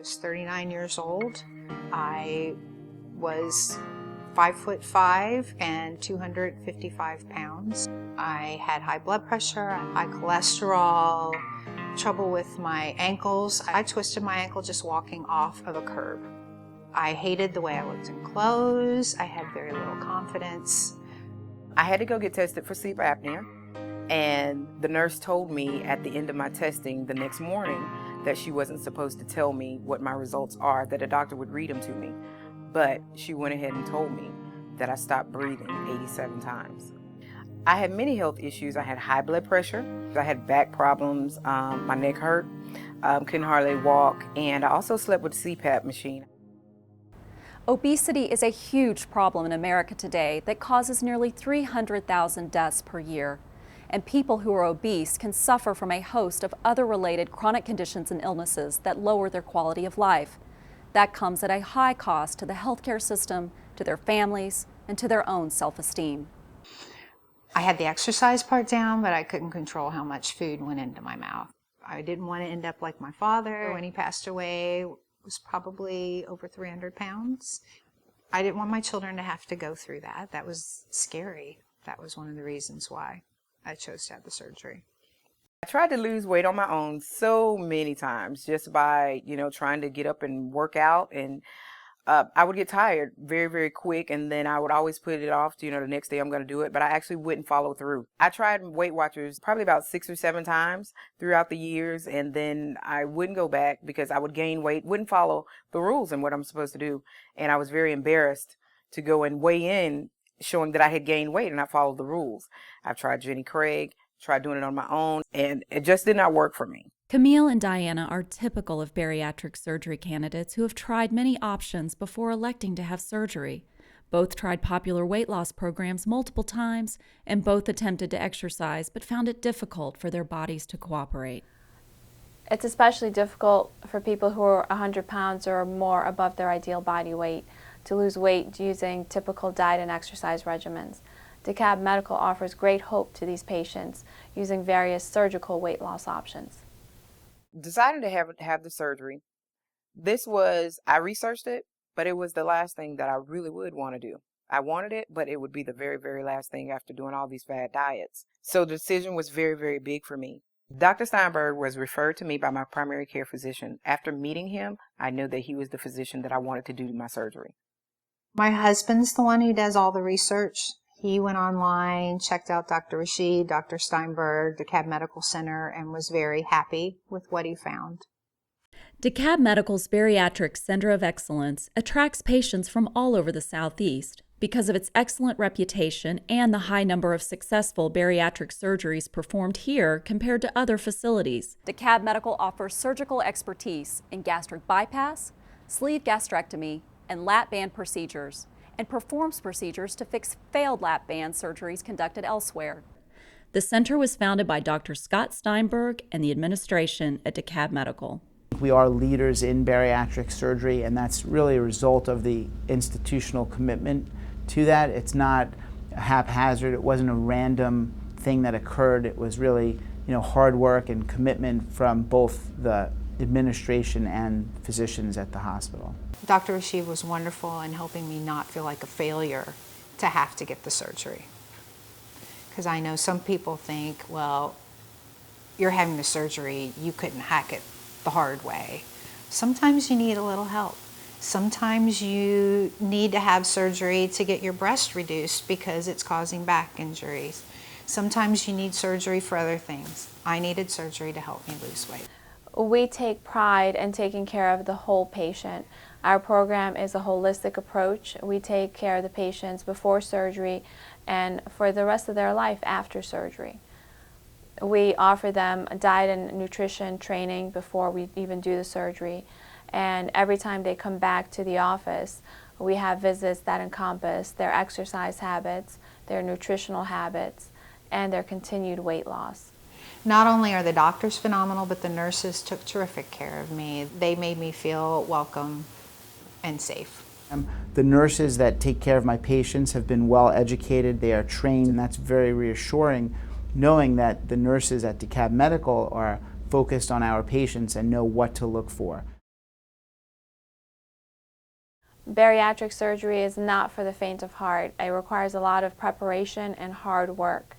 was 39 years old. I was 5'5" and 255 pounds. I had high blood pressure, high cholesterol, trouble with my ankles. I twisted my ankle just walking off of a curb. I hated the way I looked in clothes. I had very little confidence. I had to go get tested for sleep apnea, and the nurse told me at the end of my testing the next morning that she wasn't supposed to tell me what my results are, that a doctor would read them to me. But she went ahead and told me that I stopped breathing 87 times. I had many health issues. I had high blood pressure, I had back problems, my neck hurt, couldn't hardly walk, and I also slept with a CPAP machine. Obesity is a huge problem in America today that causes nearly 300,000 deaths per year. And people who are obese can suffer from a host of other related chronic conditions and illnesses that lower their quality of life. That comes at a high cost to the healthcare system, to their families, and to their own self-esteem. I had the exercise part down, but I couldn't control how much food went into my mouth. I didn't want to end up like my father. When he passed away, was probably over 300 pounds. I didn't want my children to have to go through that. That was scary. That was one of the reasons why I chose to have the surgery. I tried to lose weight on my own so many times just by, trying to get up and work out, and I would get tired very, very quick, and then I would always put it off to, the next day I'm going to do it, but I actually wouldn't follow through. I tried Weight Watchers probably about 6 or 7 times throughout the years, and then I wouldn't go back because I would gain weight, wouldn't follow the rules and what I'm supposed to do, and I was very embarrassed to go and weigh in showing that I had gained weight and I followed the rules. I've tried Jenny Craig, tried doing it on my own, and it just did not work for me. Camille and Diana are typical of bariatric surgery candidates who have tried many options before electing to have surgery. Both tried popular weight loss programs multiple times, and both attempted to exercise but found it difficult for their bodies to cooperate. It's especially difficult for people who are 100 pounds or more above their ideal body weight to lose weight using typical diet and exercise regimens. DeKalb Medical offers great hope to these patients using various surgical weight loss options. Decided to have the surgery. I researched it, but it was the last thing that I really would want to do. I wanted it, but it would be the very, very last thing after doing all these bad diets. So the decision was very, very big for me. Dr. Steinberg was referred to me by my primary care physician. After meeting him, I knew that he was the physician that I wanted to do my surgery. My husband's the one who does all the research. He went online, checked out Dr. Rashid, Dr. Steinberg, DeKalb Medical Center, and was very happy with what he found. DeKalb Medical's Bariatric Center of Excellence attracts patients from all over the Southeast because of its excellent reputation and the high number of successful bariatric surgeries performed here compared to other facilities. DeKalb Medical offers surgical expertise in gastric bypass, sleeve gastrectomy, and lap band procedures, and performs procedures to fix failed lap band surgeries conducted elsewhere. The center was founded by Dr. Scott Steinberg and the administration at DeKalb Medical. We are leaders in bariatric surgery, and that's really a result of the institutional commitment to that. It's not haphazard. It wasn't a random thing that occurred. It was really, hard work and commitment from both the administration and physicians at the hospital. Dr. Rashid was wonderful in helping me not feel like a failure to have to get the surgery. Because I know some people think, well, you're having the surgery, you couldn't hack it the hard way. Sometimes you need a little help. Sometimes you need to have surgery to get your breast reduced because it's causing back injuries. Sometimes you need surgery for other things. I needed surgery to help me lose weight. We take pride in taking care of the whole patient. Our program is a holistic approach. We take care of the patients before surgery and for the rest of their life after surgery. We offer them diet and nutrition training before we even do the surgery. And every time they come back to the office, we have visits that encompass their exercise habits, their nutritional habits, and their continued weight loss. Not only are the doctors phenomenal, but the nurses took terrific care of me. They made me feel welcome and safe. The nurses that take care of my patients have been well educated, they are trained, and that's very reassuring, knowing that the nurses at DeKalb Medical are focused on our patients and know what to look for. Bariatric surgery is not for the faint of heart. It requires a lot of preparation and hard work.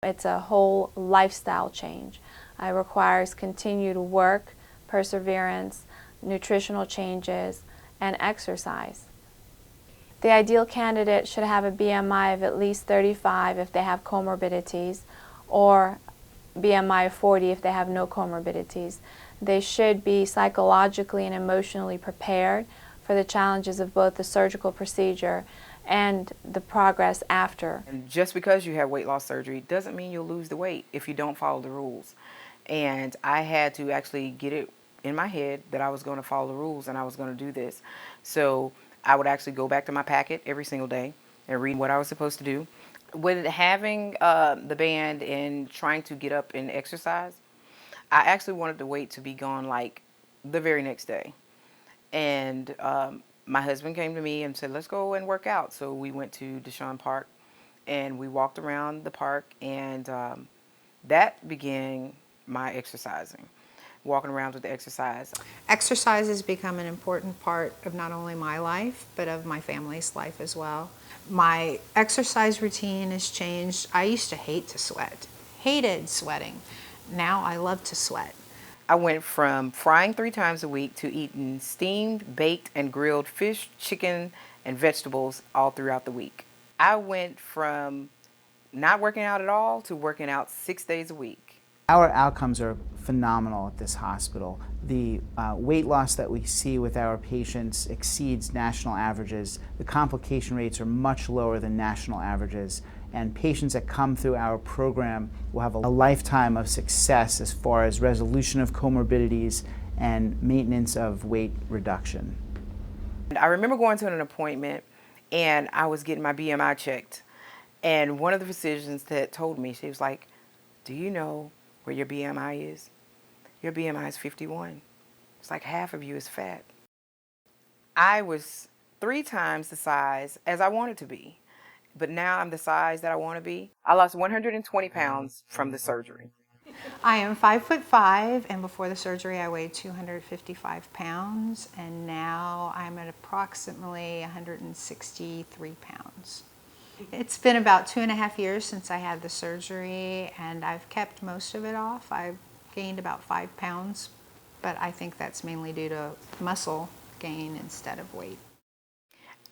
It's a whole lifestyle change. It requires continued work, perseverance, nutritional changes, and exercise. The ideal candidate should have a BMI of at least 35 if they have comorbidities, or BMI of 40 if they have no comorbidities. They should be psychologically and emotionally prepared for the challenges of both the surgical procedure and the progress after. And just because you have weight loss surgery doesn't mean you'll lose the weight if you don't follow the rules. And I had to actually get it in my head that I was going to follow the rules and I was going to do this. So I would actually go back to my packet every single day and read what I was supposed to do. With having the band and trying to get up and exercise, I actually wanted the weight to be gone like the very next day. And my husband came to me and said, let's go and work out. So we went to DeKalb Park and we walked around the park, and that began my exercising, walking around with the exercise. Exercise has become an important part of not only my life, but of my family's life as well. My exercise routine has changed. I used to hate to sweat, hated sweating. Now I love to sweat. I went from frying 3 times a week to eating steamed, baked, and grilled fish, chicken, and vegetables all throughout the week. I went from not working out at all to working out 6 days a week. Our outcomes are phenomenal at this hospital. The weight loss that we see with our patients exceeds national averages. The complication rates are much lower than national averages. And patients that come through our program will have a lifetime of success as far as resolution of comorbidities and maintenance of weight reduction. I remember going to an appointment and I was getting my BMI checked. And one of the physicians that told me, she was like, do you know where your BMI is? Your BMI is 51. It's like half of you is fat. I was 3 times the size as I wanted to be. But now I'm the size that I want to be. I lost 120 pounds from the surgery. I am 5'5", and before the surgery I weighed 255 pounds, and now I'm at approximately 163 pounds. It's been about 2.5 years since I had the surgery, and I've kept most of it off. I've gained about 5 pounds, but I think that's mainly due to muscle gain instead of weight.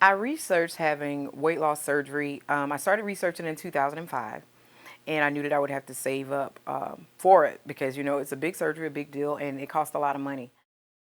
I researched having weight loss surgery. I started researching in 2005, and I knew that I would have to save up for it because, you know, it's a big surgery, a big deal, and it costs a lot of money.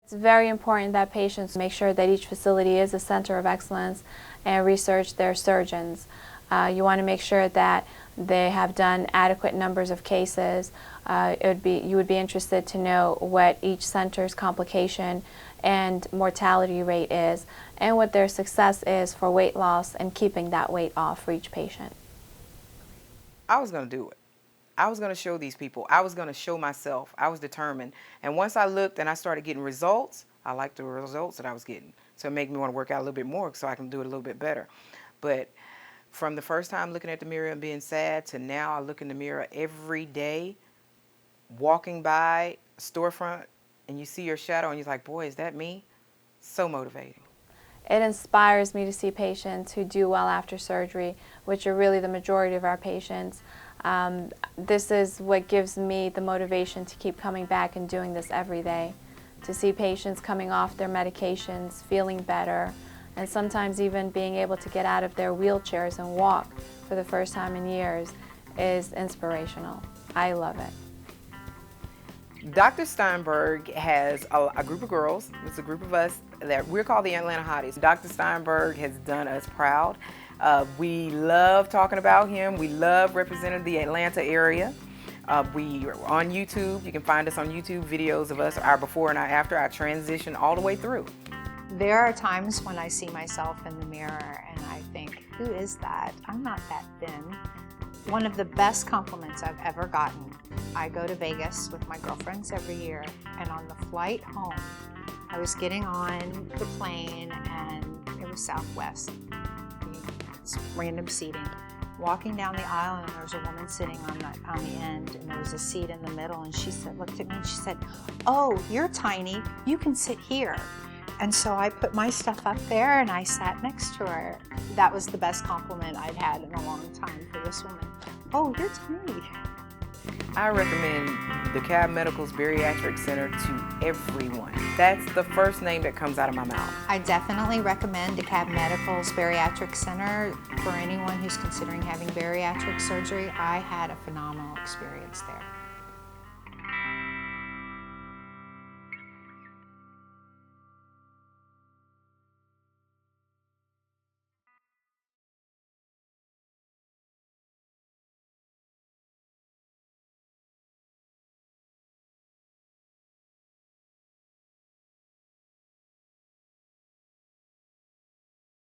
It's very important that patients make sure that each facility is a center of excellence and research their surgeons. You want to make sure that they have done adequate numbers of cases. You would be interested to know what each center's complication and mortality rate is, and what their success is for weight loss and keeping that weight off for each patient. I was going to do it. I was going to show these people. I was going to show myself. I was determined. And once I looked and I started getting results, I liked the results that I was getting. So it made me want to work out a little bit more so I can do it a little bit better. But from the first time looking at the mirror and being sad to now I look in the mirror every day, walking by a storefront, and you see your shadow and you're like, boy, is that me? So motivating. It inspires me to see patients who do well after surgery, which are really the majority of our patients. This is what gives me the motivation to keep coming back and doing this every day. To see patients coming off their medications, feeling better, and sometimes even being able to get out of their wheelchairs and walk for the first time in years is inspirational. I love it. Dr. Steinberg has a group of girls. It's a group of us that we're called the Atlanta Hotties. Dr. Steinberg has done us proud. We love talking about him. We love representing the Atlanta area. We are on YouTube. You can find us on YouTube, videos of us, our before and our after, our transition all the way through. There are times when I see myself in the mirror and I think, who is that? I'm not that thin. One of the best compliments I've ever gotten, I go to Vegas with my girlfriends every year, and on the flight home, I was getting on the plane and it was Southwest. It's random seating. Walking down the aisle and there was a woman sitting on the end, and there was a seat in the middle, and she said, looked at me and she said, oh, you're tiny, you can sit here. And so I put my stuff up there and I sat next to her. That was the best compliment I'd had in a long time for this woman. Oh, you're tiny. I recommend DeKalb Medical's Bariatric Center to everyone. That's the first name that comes out of my mouth. I definitely recommend DeKalb Medical's Bariatric Center for anyone who's considering having bariatric surgery. I had a phenomenal experience there.